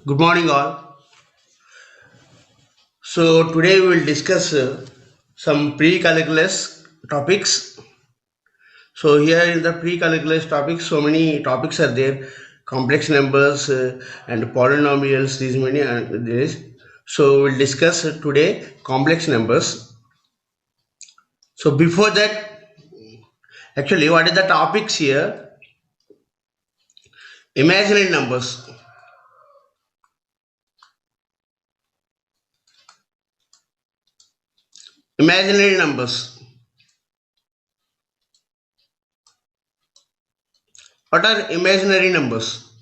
Good morning, all. So, today we will discuss some pre calculus topics. So, here in the pre calculus topics, so many topics are there complex numbers and polynomials, these many there is. So, we'll discuss today complex numbers. So, before that, actually, what is the topics here? Imaginary numbers. Imaginary numbers. What are imaginary numbers?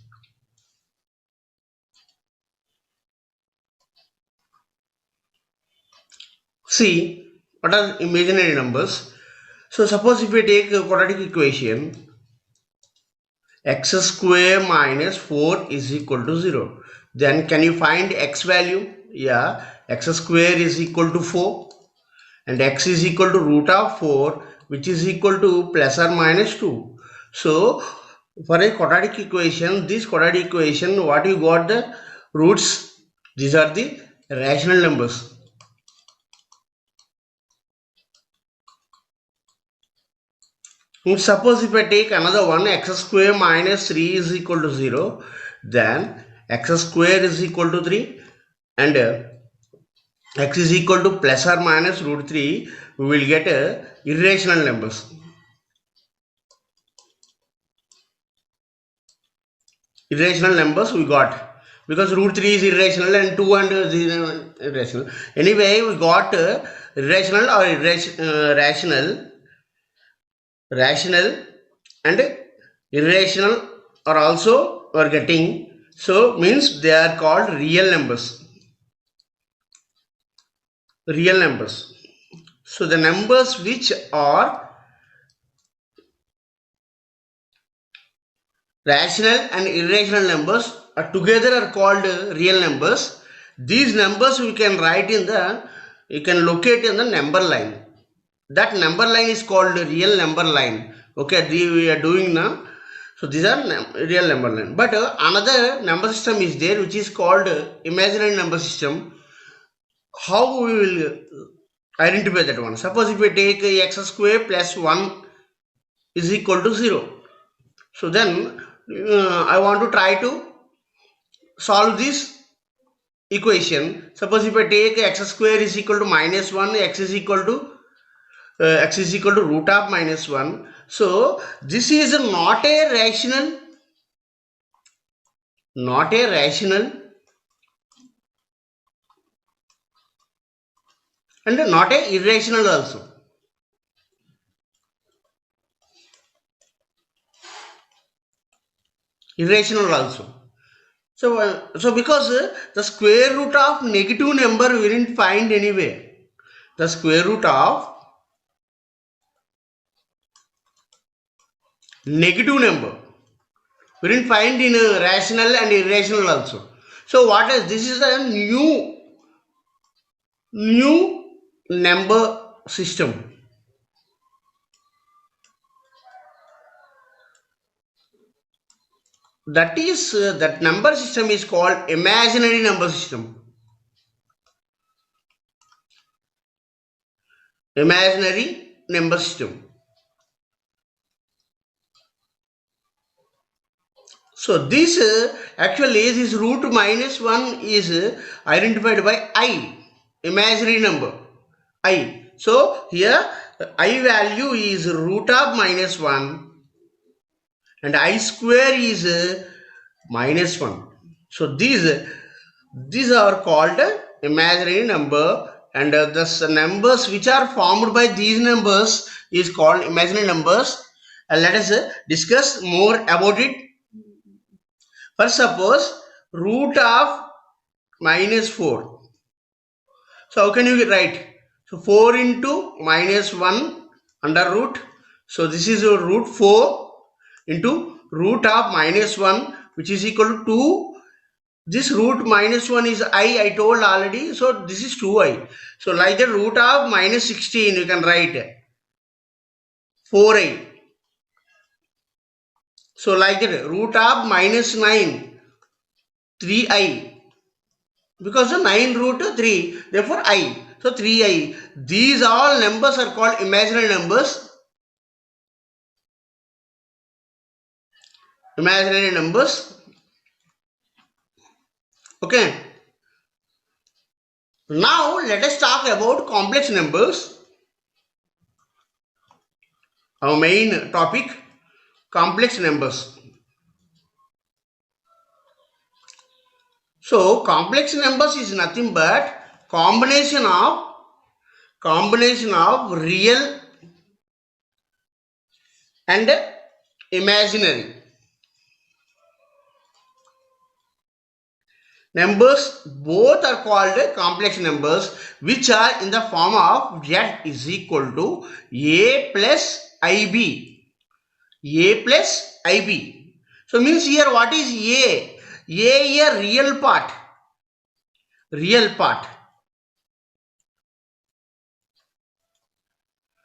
See, what are imaginary numbers? So suppose if we take a quadratic equation, x square minus 4 is equal to 0. Then can you find x value? Yeah, x square is equal to 4 and x is equal to root of 4, which is equal to plus or minus 2. So for a quadratic equation, this quadratic equation, what you got the roots? These are the rational numbers. Suppose if I take another one, x square minus 3 is equal to 0, then x square is equal to 3 and x is equal to plus or minus root 3, we will get irrational numbers. Irrational numbers we got because root 3 is irrational and 2 and 0 irrational. Anyway, we got irrational or rational and irrational are also we are getting, so means they are called real numbers. So the numbers which are rational and irrational numbers are together are called real numbers. These numbers we can write in the, you can locate in the number line. That number line is called real number line. Okay, we are doing now. So these are real number line. But another number system is there which is called imaginary number system. How we will identify that one? Suppose if we take x square plus 1 is equal to 0. So then I want to try to solve this equation. Suppose if I take x square is equal to minus 1, x is equal to root of minus 1. So this is not a rational and not a irrational also. Irrational also. So because the square root of negative number we didn't find anywhere. The square root of negative number we didn't find in rational and irrational also. So what is this? Is a new number system. That is that number system is called imaginary number system. Imaginary number system. So this actually this root minus 1 is identified by I, imaginary number I. So here I value is root of minus 1 and I square is minus 1. So these are called imaginary number, and the numbers which are formed by these numbers is called imaginary numbers. Let us discuss more about it. First, suppose root of minus 4. So how can you write? So 4 into minus 1 under root. So this is your root 4 into root of minus 1, which is equal to 2. This root minus 1 is I told already. So this is 2i. So like the root of minus 16 you can write 4i. So like that root of minus 9. 3i, because the 9 root 3, therefore I. So 3i. These all numbers are called imaginary numbers. Imaginary numbers. Okay. Now let us talk about complex numbers. Our main topic, complex numbers. So complex numbers is nothing but combination of real and imaginary numbers. Both are called complex numbers, which are in the form of z is equal to a plus ib. A plus ib. So means here what is a? A real part. Real part.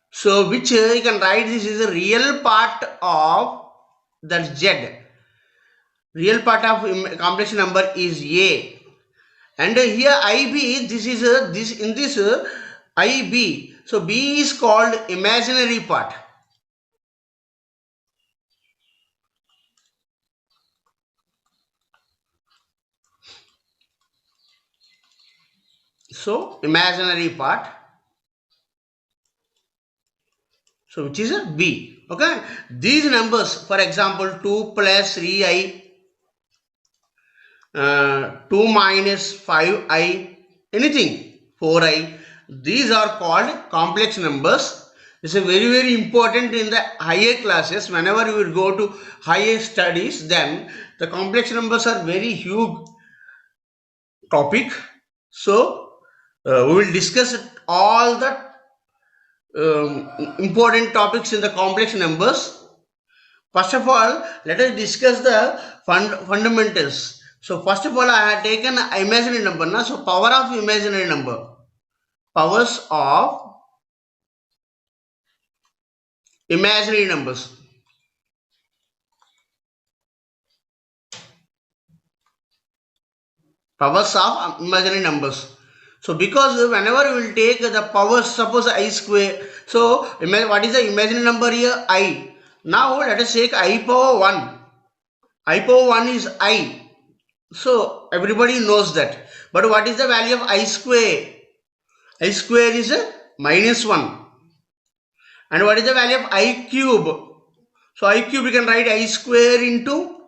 So which you can write, this is a real part of that z. Real part of complex number is a. And here ib, this is this in this ib. So b is called imaginary part. So imaginary part. So which is a b. Okay. These numbers, for example, 2 plus 3i, 2 minus 5i, anything, 4i. These are called complex numbers. It's a very important in the higher classes. Whenever you will go to higher studies, then the complex numbers are very huge topic. So we will discuss all the important topics in the complex numbers. First of all, let us discuss the fundamentals. So first of all, I have taken imaginary number. Na? So power of imaginary number. Powers of imaginary numbers. Powers of imaginary numbers. So because whenever you will take the powers, suppose I square. So what is the imaginary number here? I. Now let us take I power 1. I power 1 is I. So everybody knows that. But what is the value of I square? I square is minus 1. And what is the value of I cube? So I cube, we can write I square into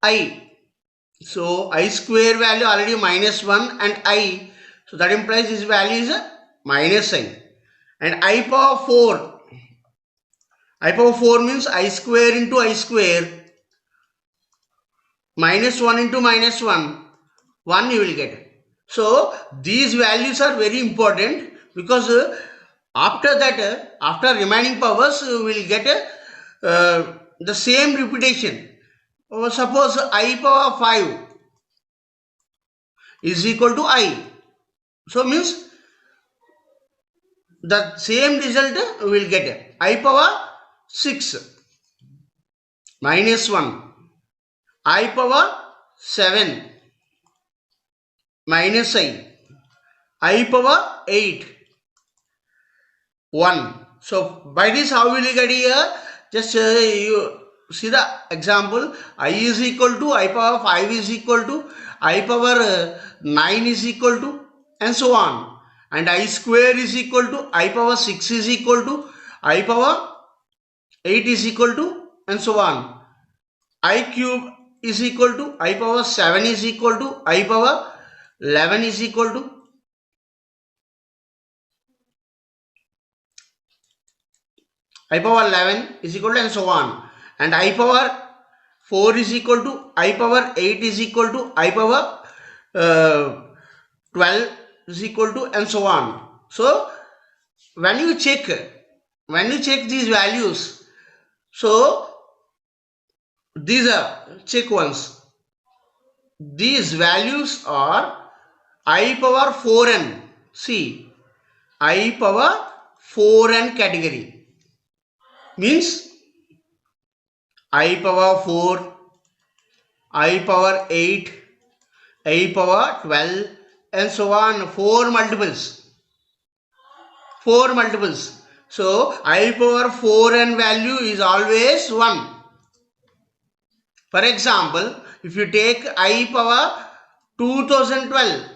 I. So I square value already minus 1 and I. So that implies this value is minus I. And I power 4. I power 4 means I square into I square. Minus 1 into minus 1. 1 you will get. So these values are very important, because after that, after remaining powers, we will get the same repetition. Suppose I power 5 is equal to I. So means the same result we will get. I power 6 minus 1. I power 7 minus I power 8 1. So by this, how will you get here? Just you see the example. I is equal to I power 5 is equal to I power 9 is equal to, and so on. And I square is equal to I power 6 is equal to I power 8 is equal to, and so on. I cube is equal to I power 7 is equal to I power 11 is equal to I power 11 is equal to, and so on. And I power 4 is equal to I power 8 is equal to I power 12 is equal to, and so on. So when you check these values, so these are check ones. These values are I power 4n. See, I power 4n category means I power 4, I power 8, I power 12 and so on, 4 multiples. 4 multiples. So I power 4 and value is always 1. For example, if you take I power 2012,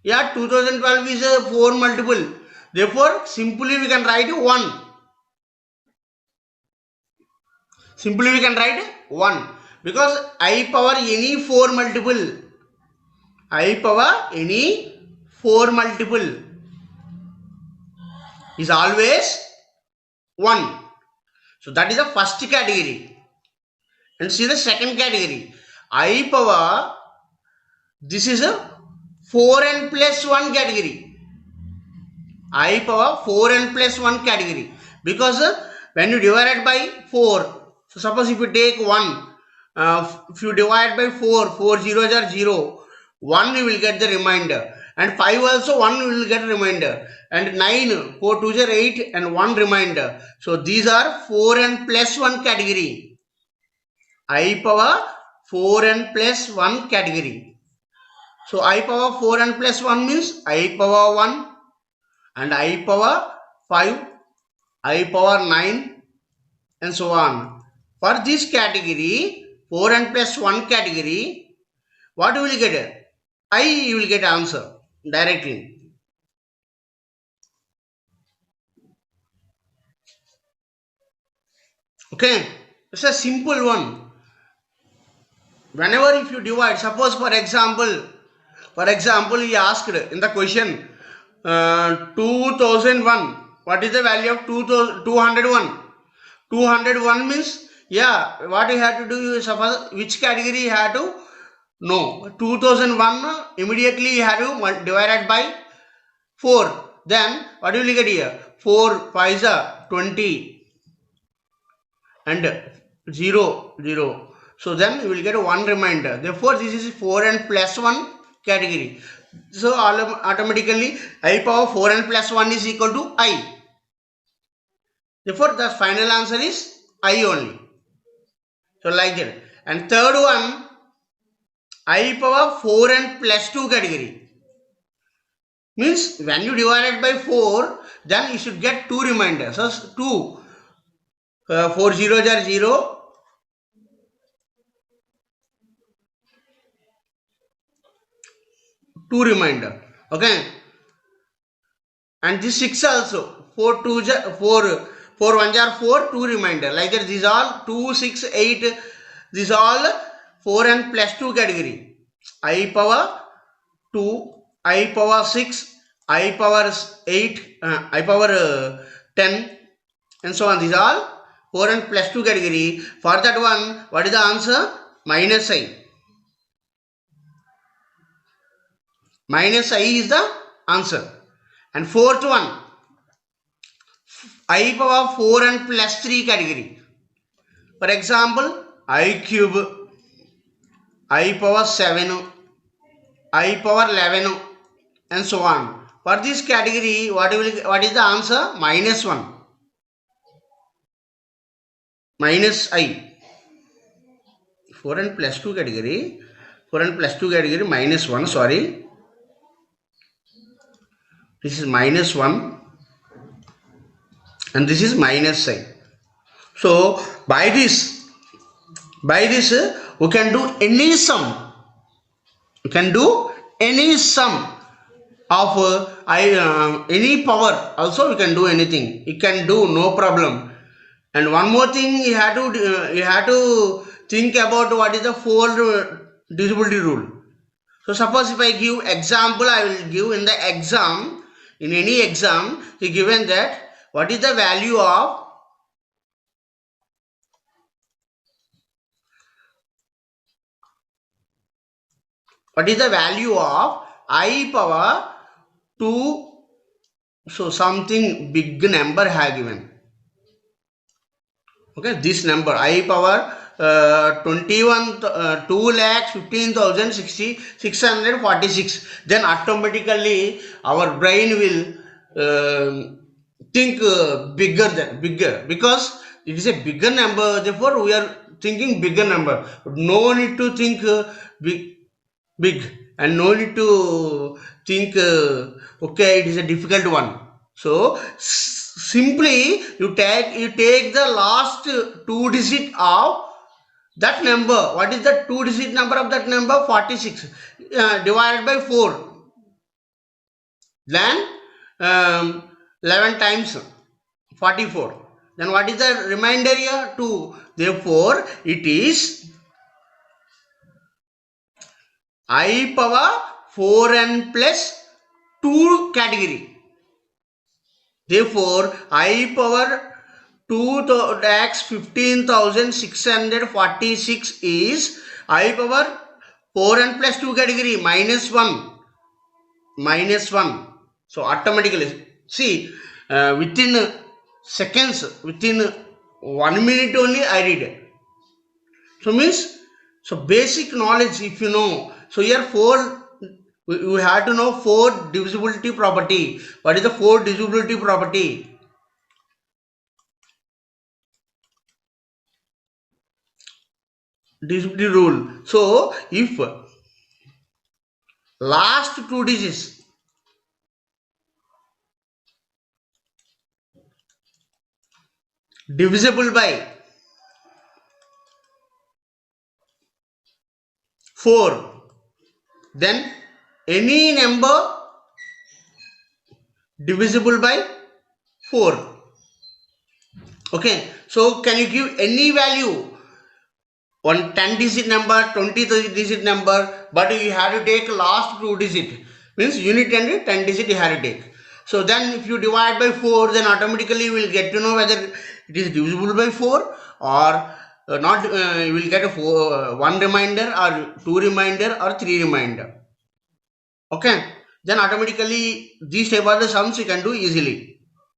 yeah, 2012 is a 4 multiple. Therefore, simply we can write 1. Simply we can write 1. Because I power any 4 multiple. I power any 4 multiple is always 1. So that is the first category. And see the second category. I power, this is a 4 n plus 1 category. I power 4 n plus 1 category. Because when you divide it by 4, so suppose if you take 1, if you divide by 4, 4 zeros are 0, 1 you will get the remainder. And 5 also 1 you will get remainder. And 9, 4 2s are 8 and 1 remainder. So these are 4 n plus 1 category. I power 4 n plus 1 category. So I power 4 n plus 1 means I power 1 and I power 5, I power 9 and so on. For this category, 4 n plus 1 category, what you will get? I you will get answer directly. Okay, it's a simple one. Whenever if you divide, suppose for example he asked in the question 2001, what is the value of 201? 201 means, yeah, what you have to do is suppose which category you have to know. 2001 immediately you have to divide by 4. Then what will you get here? 4 5 20 and 0 0. So then you will get 1 remainder. Therefore, this is 4 n plus 1 category. So automatically I power 4 n plus 1 is equal to I. Therefore, the final answer is I only. So like that. And third one, I power 4 n plus 2 category. Means when you divide it by 4, then you should get 2 reminders. So 2, 4 zeros are 0. 2 remainder. Okay. And this 6 also. 4 2 4 4 1 are 4, 2 remainder. Like that, these all 2 6 8. These all 4 n plus 2 category. I power 2, I power 6, I power 8, I power 10 and so on. These are 4 n plus 2 category. For that one, what is the answer? Minus I. Minus I is the answer. And fourth one, I power 4 n plus 3 category. For example, I cube, I power 7, I power 11 and so on. For this category, what is the answer? Minus 1. Minus I. 4 n plus 2 category. 4 n plus 2 category minus 1. Sorry. This is minus 1. And this is minus I. So by this we can do any sum. You can do any sum of any power. Also we can do anything. You can do, no problem. And one more thing, you have to think about what is the fold divisibility rule. So suppose if I give example, I will give in the exam, in any exam, he given that what is the value of I power 2, so something big number have given. Okay, this number I power 2,15,646. Then automatically our brain will think bigger because it is a bigger number. Therefore, we are thinking bigger number. No need to think big and no need to think okay, it is a difficult one. So simply you take the last two digit of that number. What is the two digit number of that number? 46 divided by 4. Then 11 times 44. Then what is the remainder here? 2. Therefore, it is I power 4n plus 2 category. Therefore, I power 2 x 15,646 is I power 4n plus 2 category minus 1. Minus 1. So automatically, see, within seconds, within 1 minute only I read. So means, so basic knowledge if you know. So here 4, we have to know 4 divisibility property. What is the 4 divisibility property? Divisibility rule. So if last 2 digits divisible by 4, then any number divisible by 4. Okay, so can you give any value? One 10 digit number, 20 digit number, but you have to take last 2 digit. Means unit and 10 digit you have to take. So then if you divide by 4, then automatically you will get to know whether it is divisible by 4 or not. You will get a 1 remainder or 2 remainder or 3 remainder. Okay, then automatically these type of the sums you can do easily.